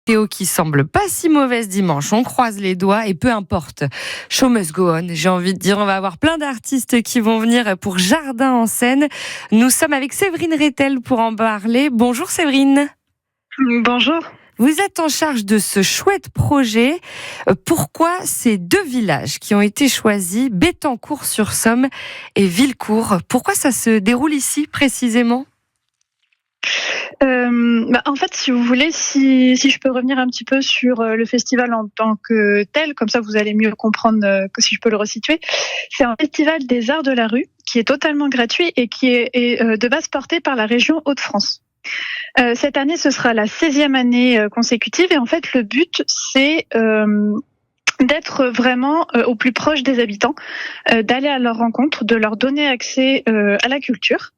météo qui semble pas si mauvaise dimanche. On croise les doigts et peu importe. Show must go on. J'ai envie de dire, on va avoir plein d'artistes qui vont venir pour Jardin en Seine. Nous sommes avec Séverine Rettel pour en parler. Bonjour Séverine. Bonjour. Vous êtes en charge de ce chouette projet. Pourquoi ces deux villages qui ont été choisis, Bettencourt-sur-Somme et Villecourt, pourquoi ça se déroule ici précisément ? En fait, si vous voulez, si je peux revenir un petit peu sur le festival en tant que tel, comme ça vous allez mieux comprendre que si je peux le resituer. C'est un festival des arts de la rue qui est totalement gratuit et qui est de base porté par la région Hauts-de-France. Cette année, ce sera la 16e année consécutive et en fait, le but, c'est d'être vraiment au plus proche des habitants, d'aller à leur rencontre, de leur donner accès à la culture.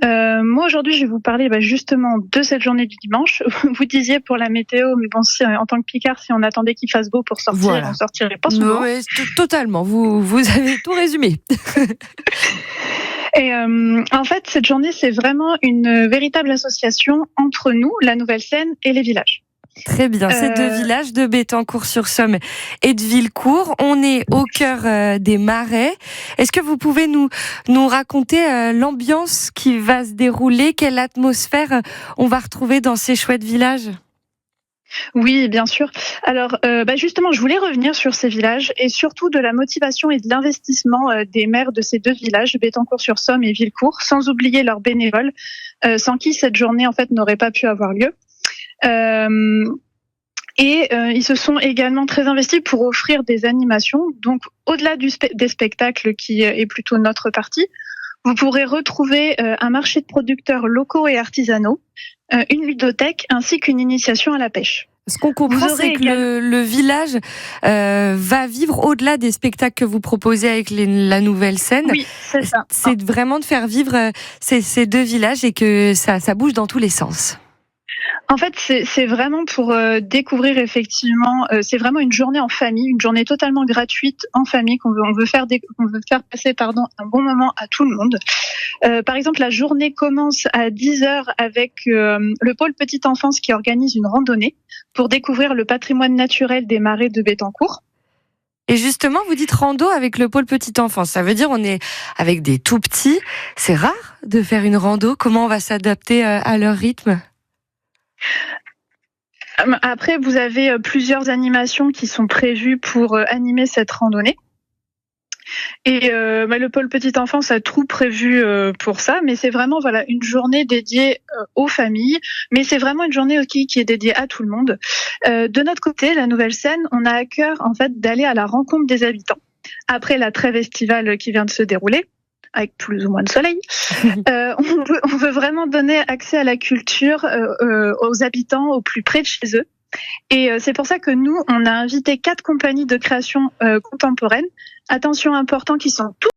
Moi aujourd'hui je vais vous parler justement de cette journée du dimanche. Vous disiez pour la météo, mais bon, si en tant que Picard, si on attendait qu'il fasse beau pour sortir, voilà. On sortirait pas souvent. Oui, totalement, vous avez tout résumé. Et en fait, cette journée, c'est vraiment une véritable association entre nous, la Nouvelle-Seine et les villages. Très bien, ces deux villages de Bettencourt-sur-Somme et de Villecourt, on est au cœur des marais. Est-ce que vous pouvez nous raconter l'ambiance qui va se dérouler, quelle atmosphère on va retrouver dans ces chouettes villages ? Oui, bien sûr. Alors, justement, je voulais revenir sur ces villages et surtout de la motivation et de l'investissement des maires de ces deux villages, Bettencourt-sur-Somme et Villecourt, sans oublier leurs bénévoles, sans qui cette journée en fait n'aurait pas pu avoir lieu. Ils se sont également très investis pour offrir des animations. Donc, au-delà des spectacles qui est plutôt notre partie, vous pourrez retrouver un marché de producteurs locaux et artisanaux, une ludothèque ainsi qu'une initiation à la pêche. Ce qu'on comprend, c'est que le village va vivre au-delà des spectacles que vous proposez avec la Nouvelle-Seine. Oui, c'est ça. C'est vraiment de faire vivre ces deux villages et que ça bouge dans tous les sens. En fait, c'est vraiment pour découvrir effectivement. C'est vraiment une journée en famille, une journée totalement gratuite en famille qu'on veut faire passer un bon moment à tout le monde. Par exemple, la journée commence à 10h avec le pôle petite enfance qui organise une randonnée pour découvrir le patrimoine naturel des marais de Bettencourt. Et justement, vous dites rando avec le pôle petite enfance. Ça veut dire on est avec des tout petits. C'est rare de faire une rando. Comment on va s'adapter à leur rythme ? Après, vous avez plusieurs animations qui sont prévues pour animer cette randonnée. Et le pôle petite enfance a tout prévu pour ça, mais c'est vraiment une journée dédiée aux familles, mais c'est vraiment une journée qui est dédiée à tout le monde. De notre côté, la Nouvelle-Seine, on a à cœur en fait d'aller à la rencontre des habitants. Après la trêve estivale qui vient de se dérouler, avec plus ou moins de soleil, on veut vraiment donner accès à la culture aux habitants au plus près de chez eux. Et c'est pour ça que nous, on a invité 4 compagnies de création contemporaine. Attention important, qui sont toutes